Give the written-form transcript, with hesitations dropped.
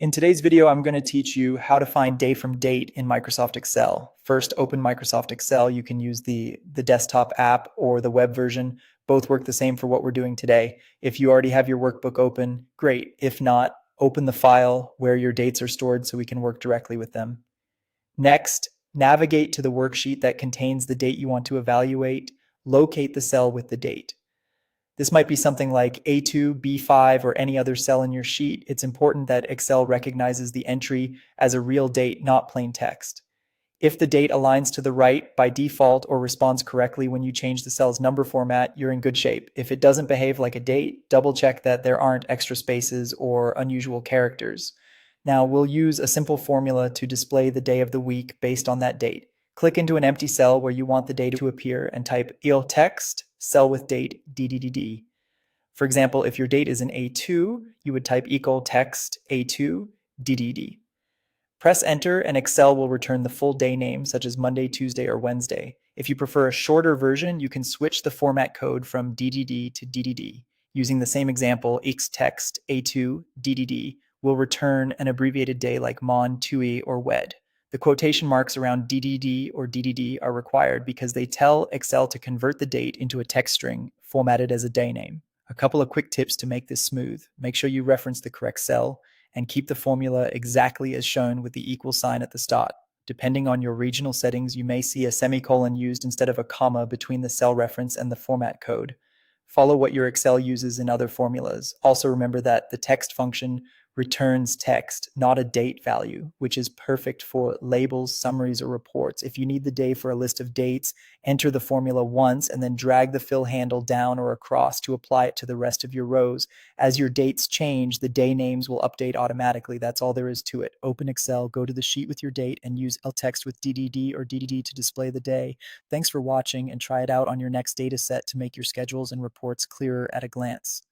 In today's video, I'm going to teach you how to find day from date in Microsoft Excel. First, open Microsoft Excel. You can use the desktop app or the web version. Both work the same for what we're doing today. If you already have your workbook open, great. If not, open the file where your dates are stored so we can work directly with them. Next, navigate to the worksheet that contains the date you want to evaluate. Locate the cell with the date. This might be something like A2, B5, or any other cell in your sheet. It's important that Excel recognizes the entry as a real date, not plain text. If the date aligns to the right by default or responds correctly when you change the cell's number format, you're in good shape. If it doesn't behave like a date, double check that there aren't extra spaces or unusual characters. Now, we'll use a simple formula to display the day of the week based on that date. Click into an empty cell where you want the date to appear and type "il text cell with date DDDD." For example, if your date is in A2, you would type equal text A2 DDD. Press enter and Excel will return the full day name, such as Monday, Tuesday, or Wednesday. If you prefer a shorter version, you can switch the format code from DDD to DDD. Using the same example, xtext A2 DDD will return an abbreviated day like Mon, Tui, or Wed. The quotation marks around DDD or DDD are required because they tell Excel to convert the date into a text string formatted as a day name. A couple of quick tips to make this smooth. Make sure you reference the correct cell and keep the formula exactly as shown with the equal sign at the start. Depending on your regional settings, you may see a semicolon used instead of a comma between the cell reference and the format code. Follow what your Excel uses in other formulas. Also remember that the text function returns text, not a date value, which is perfect for labels, summaries, or reports. If you need the day for a list of dates, enter the formula once and then drag the fill handle down or across to apply it to the rest of your rows. As your dates change, the day names will update automatically. That's all there is to it. Open Excel, go to the sheet with your date, and use text with DDD or DDD to display the day. Thanks for watching, and try it out on your next data set to make your schedules and reports clearer at a glance.